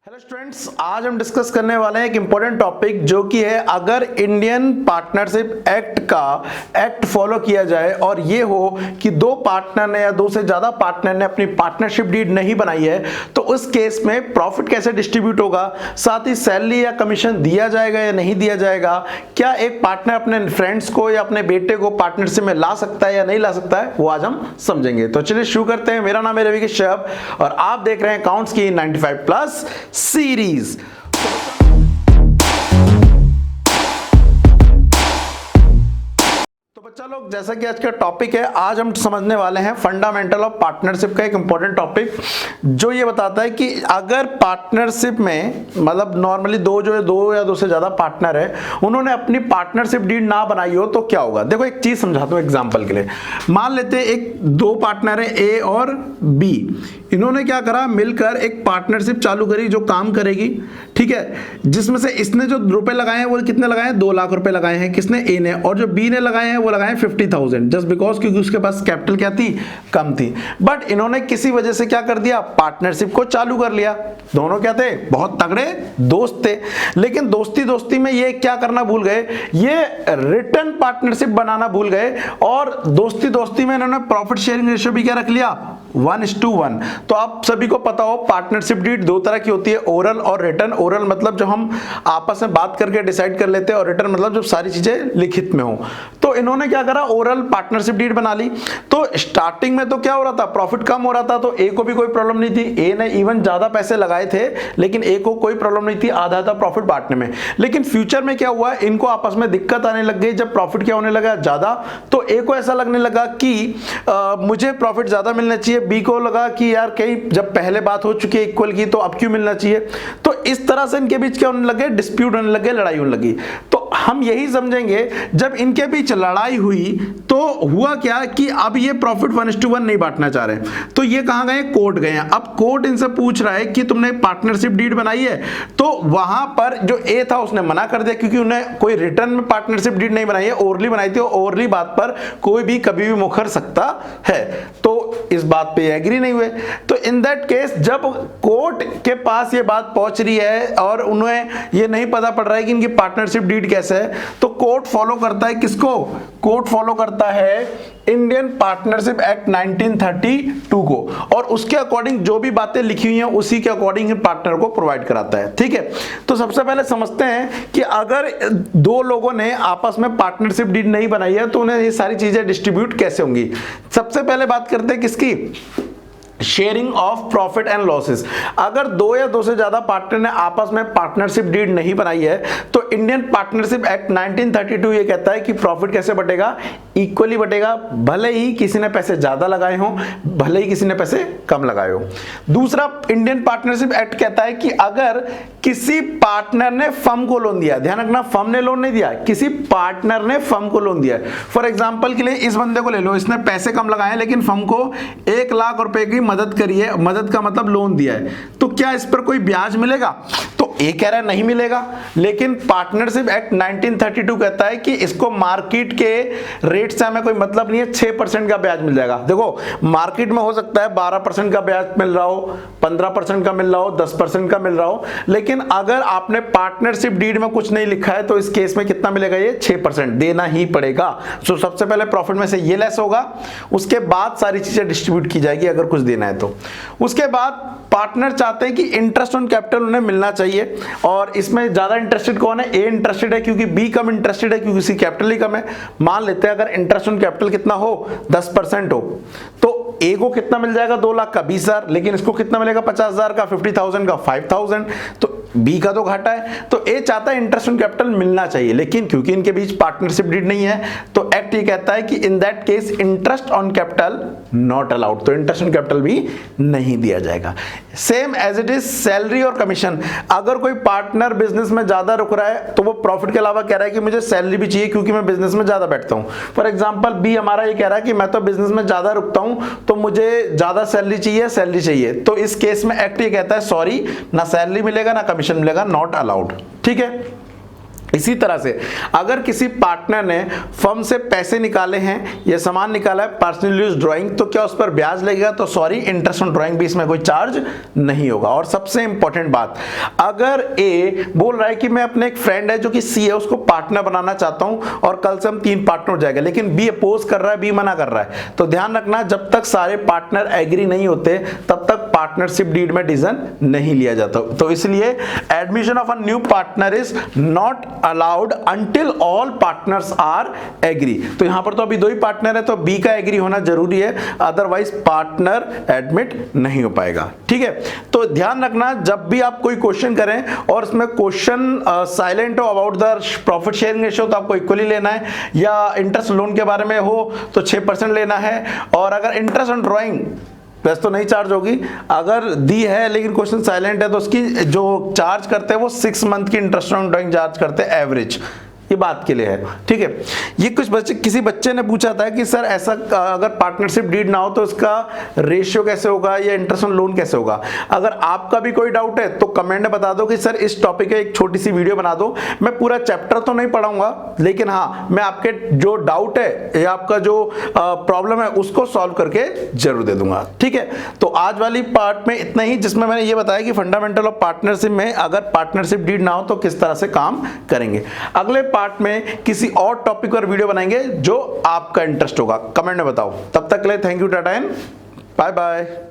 Hello students, आज हम discuss करने वाले हैं एक इंपॉर्टेंट टॉपिक जो कि है अगर इंडियन पार्टनरशिप एक्ट का एक्ट फॉलो किया जाए और ये हो कि दो पार्टनर ने या दो से ज्यादा पार्टनर ने अपनी पार्टनरशिप डीड नहीं बनाई है तो उस केस में प्रॉफिट कैसे डिस्ट्रीब्यूट होगा, साथ ही सैलरी या कमीशन दिया जाएगा या नहीं दिया जाएगा, क्या एक पार्टनर अपने फ्रेंड्स को या अपने बेटे को पार्टनरशिप में ला सकता है या नहीं ला सकता है, वो आज हम समझेंगे। तो चलिए शुरू करते हैं। मेरा नाम है रवि कश्यप और आप देख रहे हैं अकाउंट्स की 95 प्लस सीरीज। तो बच्चा लोग, जैसा कि आज का टॉपिक है, आज हम समझने वाले हैं फंडामेंटल ऑफ पार्टनरशिप का एक इंपॉर्टेंट टॉपिक जो ये बताता है कि अगर पार्टनरशिप में मतलब नॉर्मली दो या दो से ज्यादा पार्टनर है, उन्होंने अपनी पार्टनरशिप डीड ना बनाई हो तो क्या होगा। देखो एक चीज समझाता हूं एग्जांपल के लिए। मान लेते हैं एक दो पार्टनर है ए और बी, इन्होंने क्या करा, मिलकर एक पार्टनरशिप चालू करी जो काम करेगी, ठीक है, जिसमें से इसने जो रुपए लगाए हैं वो कितने लगाए हैं, 2 लाख रुपए लगाए हैं किसने, ए ने, और जो बी ने लगाए हैं वो लगाए 50,000 जस्ट बिकॉज क्योंकि उसके पास कैपिटल क्या थी, कम थी। बट इन्होंने किसी वजह से क्या कर दिया, पार्टनरशिप को चालू कर लिया। दोनों क्या थे, बहुत तगड़े दोस्त थे, लेकिन दोस्ती दोस्ती में ये क्या करना भूल गए, ये रिटर्न पार्टनरशिप बनाना भूल गए और दोस्ती दोस्ती में इन्होंने प्रॉफिट शेयरिंग रेशियो भी क्या रख लिया, 1:1। तो आप सभी को पता हो पार्टनरशिप डीड दो तरह की होती है, ओरल और रिटर्न। ओरल मतलब जो हम आपस में बात करके डिसाइड कर लेते हैं और रिटर्न मतलब जब सारी चीजें लिखित में हो। तो इन्होंने क्या करा, ओरल पार्टनरशिप डीड बना ली। तो स्टार्टिंग में तो क्या हो रहा था, प्रॉफिट कम हो रहा था, तो ए को भी कोई प्रॉब्लम नहीं थी, ए ने इवन ज्यादा पैसे लगाए थे लेकिन ए को कोई प्रॉब्लम नहीं थी, आधा था प्रॉफिट बांटने में। लेकिन फ्यूचर में क्या हुआ, इनको आपस में दिक्कत आने लग गई। जब प्रॉफिट क्या होने लगा, ज्यादा, तो ए को ऐसा लगने लगा कि मुझे प्रॉफिट ज्यादा मिलना चाहिए, बी को लगा कि यार कहीं जब पहले बात हो चुकी है इक्वल की तो अब क्यों मिलना चाहिए। तो इस तरह से इनके बीच क्या होने लगे, डिस्प्यूट होने लगे, लड़ाई होने लगी। तो हम यही समझेंगे जब इनके बीच लड़ाई हुई तो हुआ क्या कि अब ये प्रॉफिट 1:1 नहीं बांटना चाह रहे, तो ये कहां गए, कोर्ट गए। अब कोर्ट इनसे पूछ रहा है कि तुमने पार्टनरशिप डीड बनाई है, तो वहां पर जो ए था उसने मना कर दिया क्योंकि उन्हें कोई रिटर्न में पार्टनरशिप डीड नहीं बनाई है, ओरली बनाई थी। ओरली बात पर कोई भी कभी भी मुखर सकता है, तो इस बात पे एग्री नहीं हुए। तो इन दैट केस जब कोर्ट के पास ये बात पहुंच रही है और उन्हें ये नहीं पता पड़ रहा है कि इनकी पार्टनरशिप डीड कैसे है, तो कोर्ट फॉलो करता है किसको, कोर्ट फॉलो करता है इंडियन पार्टनरशिप एक्ट 1932 को, और उसके अकॉर्डिंग जो भी बातें लिखी हुई हैं उसी के अकॉर्डिंग पार्टनर को प्रोवाइड कराता है। ठीक है, तो सबसे पहले समझते हैं कि अगर दो लोगों ने आपस में पार्टनरशिप डीड नहीं बनाई है तो उन्हें ये सारी चीजें डिस्ट्रीब्यूट कैसे होंगी। सबसे पहले बात करते हैं किसकी, sharing of profit and losses. अगर दो या दो से ज्यादा पार्टनर ने आपस में पार्टनरशिप डीड नहीं बनाई है तो इंडियन पार्टनरशिप एक्ट 1932 ये कहता है कि प्रॉफिट कैसे बटेगा, इक्वली बटेगा, भले ही किसी ने पैसे ज्यादा लगाए हो, भले ही किसी ने पैसे कम लगाए हो। दूसरा, इंडियन पार्टनरशिप एक्ट कहता है कि अगर किसी पार्टनर ने फर्म को लोन दिया, ध्यान रखना फर्म ने लोन नहीं दिया, किसी पार्टनर ने फर्म को लोन दिया। फॉर एग्जांपल के लिए इस बंदे को ले लो, इसने पैसे कम लगाए लेकिन फर्म को 1 लाख रुपए की मदद करी है, मदद का मतलब लोन दिया है, तो क्या इस पर कोई ब्याज मिलेगा, तो ए कह रहा है नहीं मिलेगा। लेकिन पार्टनरशिप एक्ट 1932 कहता है कि इसको मार्केट के रेट से हमें कोई मतलब नहीं है, 6% का ब्याज मिल जाएगा। देखो मार्केट में हो सकता है 12% का ब्याज मिल रहा हो, 15% का मिल रहा हो, 10% का मिल रहा हो, लेकिन अगर आपने पार्टनरशिप डीड में कुछ नहीं लिखा है तो इस केस में कितना मिलेगा, ये 6% देना ही पड़ेगा। सो सबसे पहले प्रॉफिट में से ये लेस होगा, उसके बाद सारी चीजें डिस्ट्रीब्यूट की जाएगी अगर कुछ देना है तो। उसके बाद पार्टनर चाहते हैं कि इंटरेस्ट ऑन कैपिटल उन्हें मिलना चाहिए, और इसमें ज्यादा इंटरेस्टेड कौन है, ए इंटरेस्टेड है क्योंकि बी कम इंटरेस्टेड है क्योंकि उसकी कैपिटल ही कम है। मान लेते हैं अगर इंटरेस्ट ऑन कैपिटल कितना हो, 10% हो, तो ए को कितना मिल जाएगा, 2 लाख का 20,000, लेकिन इसको कितना मिलेगा, 50,000 का, 50,000 का 5,000, तो बी का तो घाटा है। तो ए चाहता है इंटरेस्ट ऑन कैपिटल मिलना चाहिए, लेकिन क्योंकि इनके बीच पार्टनरशिप डीड नहीं है तो एक्ट ये कहता है कि in that case interest on capital not allowed, तो इंटरेस्ट ऑन कैपिटल भी नहीं दिया जाएगा। Same as it is salary और कमीशन। अगर कोई पार्टनर बिजनेस में ज्यादा रुक रहा है तो वो प्रॉफिट के अलावा कह रहा है कि मुझे सैलरी भी चाहिए क्योंकि मैं बिजनेस में ज्यादा बैठता हूं। फॉर एग्जांपल बी हमारा ये कह रहा है कि मैं तो बिजनेस में ज्यादा रुकता हूं तो मुझे ज्यादा सैलरी चाहिए, तो इस केस में एक्ट ये कहता है सॉरी, ना सैलरी मिलेगा ना कमीशन मिलेगा, नॉट अलाउड। ठीक है, इसी तरह से अगर किसी पार्टनर ने फर्म से पैसे निकाले हैं या सामान निकाला है पर्सनल यूज ड्राइंग, तो क्या उस पर ब्याज लगेगा? तो सॉरी, इंटरेस्ट ऑन ड्राइंग भी इसमें कोई चार्ज नहीं होगा। और सबसे इंपॉर्टेंट बात, अगर ए बोल रहा है कि मैं अपने एक फ्रेंड है जो कि सी है उसको पार्टनर बनाना चाहता हूं और कल से हम 3 पार्टनर हो जाएगा, लेकिन बी अपोज कर रहा है, बी मना कर रहा है, तो ध्यान रखना जब तक सारे पार्टनर एग्री नहीं होते तब तक पार्टनरशिप डीड में डिसीजन नहीं लिया जाता। तो इसलिए admission of a new partner is not allowed until all partners are agree. तो यहां पर तो अभी 2 ही पार्टनर है तो बी का एग्री होना जरूरी है, अदरवाइज पार्टनर एडमिट नहीं हो पाएगा। ठीक है, तो ध्यान रखना जब भी आप कोई क्वेश्चन करें और उसमें क्वेश्चन साइलेंट हो about the profit sharing ratio तो आपको इक्वली लेना है, या इंटरेस्ट लोन के बारे में हो तो 6% लेना है, और अगर इंटरेस्ट ऑन ड्राइंग वैसे तो नहीं चार्ज होगी, अगर दी है लेकिन क्वेश्चन साइलेंट है तो उसकी जो चार्ज करते हैं वो 6 मंथ की इंटरेस्ट ऑन ड्राइंग चार्ज करते हैं एवरेज। ये बात के लिए है। ठीक है, ये कुछ बच्चे, किसी बच्चे ने पूछा था कि सर ऐसा अगर पार्टनरशिप डीड ना हो तो इसका रेशियो कैसे होगा या इंटरेस्ट ऑन लोन कैसे होगा। अगर आपका भी कोई डाउट है तो कमेंट में बता दो कि सर इस टॉपिक पे एक छोटी सी वीडियो बना दो। मैं पूरा चैप्टर तो नहीं पढ़ाऊंगा, लेकिन हाँ मैं आपके जो डाउट है या आपका जो प्रॉब्लम है उसको सॉल्व करके जरूर दे दूंगा। ठीक है, तो आज वाली पार्ट में इतना ही, जिसमें मैंने ये बताया कि फंडामेंटल ऑफ पार्टनरशिप में अगर पार्टनरशिप डीड ना हो तो किस तरह से काम करेंगे। अगले पार्ट में किसी और टॉपिक पर वीडियो बनाएंगे जो आपका इंटरेस्ट होगा। कमेंट में बताओ। तब तक के लिए thank you, tata and bye bye.